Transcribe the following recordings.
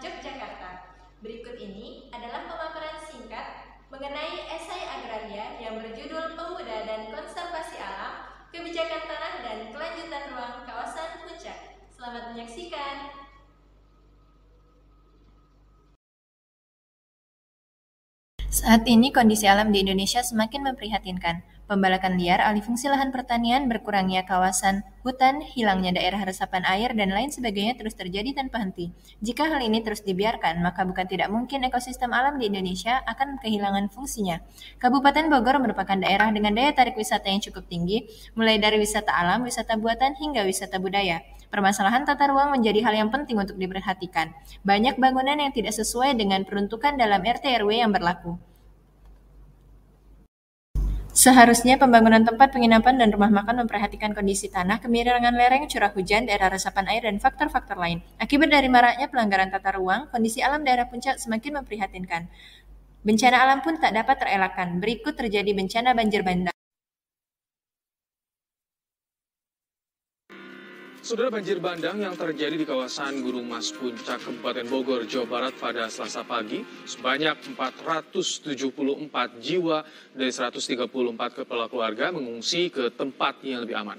Yogyakarta. Berikut ini adalah pemaparan singkat mengenai esai agraria yang berjudul Pemuda dan Konservasi Alam, Kebijakan Tanah dan Kelanjutan Ruang Kawasan Puncak. Selamat menyaksikan. Saat ini kondisi alam di Indonesia semakin memprihatinkan. Pembalakan liar, alih fungsi lahan pertanian, berkurangnya kawasan hutan, hilangnya daerah resapan air, dan lain sebagainya terus terjadi tanpa henti. Jika hal ini terus dibiarkan, maka bukan tidak mungkin ekosistem alam di Indonesia akan kehilangan fungsinya. Kabupaten Bogor merupakan daerah dengan daya tarik wisata yang cukup tinggi, mulai dari wisata alam, wisata buatan, hingga wisata budaya. Permasalahan tata ruang menjadi hal yang penting untuk diperhatikan. Banyak bangunan yang tidak sesuai dengan peruntukan dalam RT/RW yang berlaku. Seharusnya pembangunan tempat penginapan dan rumah makan memperhatikan kondisi tanah, kemiringan lereng, curah hujan, daerah resapan air, dan faktor-faktor lain. Akibat dari maraknya pelanggaran tata ruang, kondisi alam daerah puncak semakin memprihatinkan. Bencana alam pun tak dapat terelakkan. Berikut terjadi bencana banjir bandang. Saudara, banjir bandang yang terjadi di kawasan Gunung Mas Puncak, Kabupaten Bogor, Jawa Barat pada Selasa pagi, sebanyak 474 jiwa dari 134 kepala keluarga mengungsi ke tempat yang lebih aman.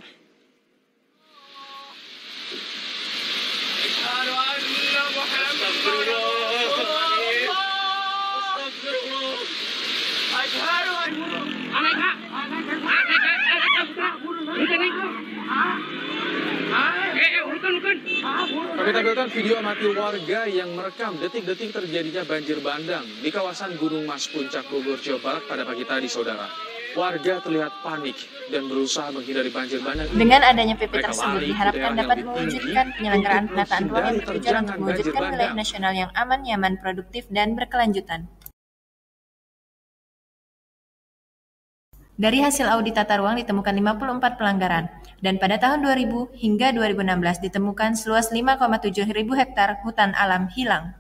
Kami tampilkan video amatir warga yang merekam detik-detik terjadinya banjir bandang di kawasan Gunung Mas Puncak, Bogor, Jawa Barat pada pagi tadi, saudara. Warga terlihat panik dan berusaha menghindari banjir bandang. Dengan adanya PP tersebut diharapkan dapat mewujudkan penyelenggaraan penataan ruang yang bertujuan untuk mewujudkan wilayah nasional yang aman, nyaman, produktif, dan berkelanjutan. Dari hasil audit tata ruang ditemukan 54 pelanggaran, dan pada tahun 2000 hingga 2016 ditemukan seluas 5,7 ribu hektar hutan alam hilang.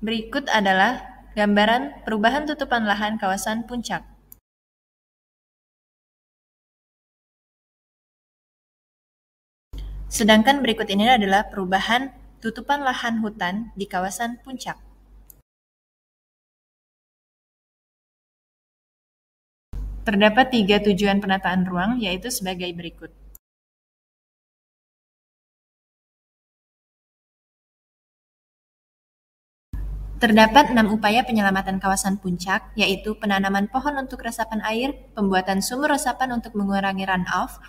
Berikut adalah gambaran perubahan tutupan lahan kawasan puncak. Sedangkan berikut ini adalah perubahan tutupan lahan hutan di kawasan puncak. Terdapat 3 tujuan penataan ruang, yaitu sebagai berikut. Terdapat 6 upaya penyelamatan kawasan puncak, yaitu penanaman pohon untuk resapan air, pembuatan sumur resapan untuk mengurangi runoff,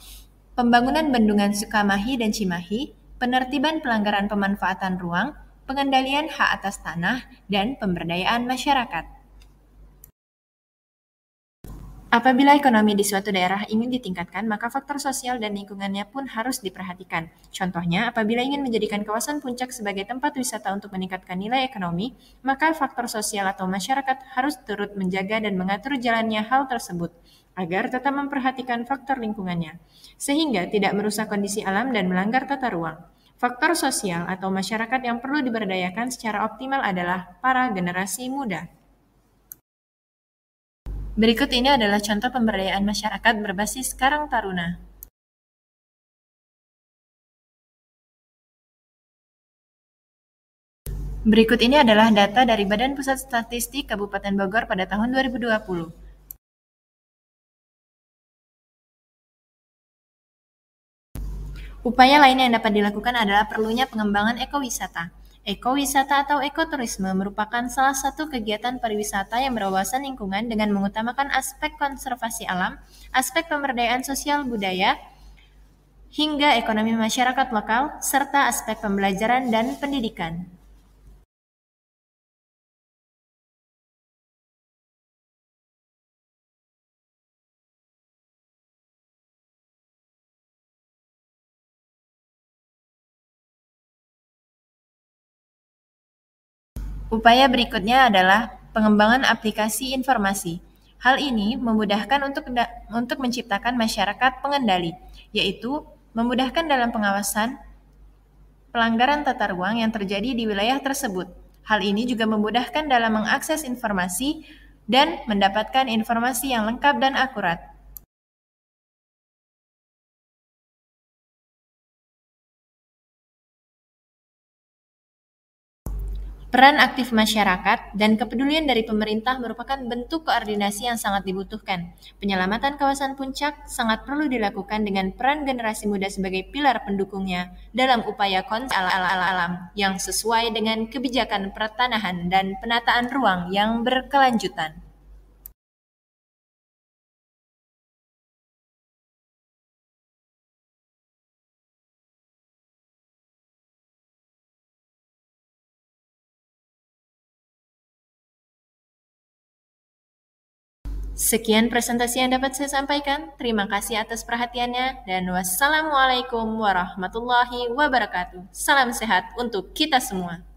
pembangunan bendungan Sukamahi dan Cimahi, penertiban pelanggaran pemanfaatan ruang, pengendalian hak atas tanah, dan pemberdayaan masyarakat. Apabila ekonomi di suatu daerah ingin ditingkatkan, maka faktor sosial dan lingkungannya pun harus diperhatikan. Contohnya, apabila ingin menjadikan kawasan puncak sebagai tempat wisata untuk meningkatkan nilai ekonomi, maka faktor sosial atau masyarakat harus turut menjaga dan mengatur jalannya hal tersebut, agar tetap memperhatikan faktor lingkungannya, sehingga tidak merusak kondisi alam dan melanggar tata ruang. Faktor sosial atau masyarakat yang perlu diberdayakan secara optimal adalah para generasi muda. Berikut ini adalah contoh pemberdayaan masyarakat berbasis Karang Taruna. Berikut ini adalah data dari Badan Pusat Statistik Kabupaten Bogor pada tahun 2020. Upaya lain yang dapat dilakukan adalah perlunya pengembangan ekowisata. Ekowisata atau ekoturisme merupakan salah satu kegiatan pariwisata yang berwawasan lingkungan dengan mengutamakan aspek konservasi alam, aspek pemberdayaan sosial budaya, hingga ekonomi masyarakat lokal, serta aspek pembelajaran dan pendidikan. Upaya berikutnya adalah pengembangan aplikasi informasi. Hal ini memudahkan untuk menciptakan masyarakat pengendali, yaitu memudahkan dalam pengawasan pelanggaran tata ruang yang terjadi di wilayah tersebut. Hal ini juga memudahkan dalam mengakses informasi dan mendapatkan informasi yang lengkap dan akurat. Peran aktif masyarakat dan kepedulian dari pemerintah merupakan bentuk koordinasi yang sangat dibutuhkan. Penyelamatan kawasan puncak sangat perlu dilakukan dengan peran generasi muda sebagai pilar pendukungnya dalam upaya konservasi alam yang sesuai dengan kebijakan pertanahan dan penataan ruang yang berkelanjutan. Sekian presentasi yang dapat saya sampaikan. Terima kasih atas perhatiannya dan wassalamualaikum warahmatullahi wabarakatuh. Salam sehat untuk kita semua.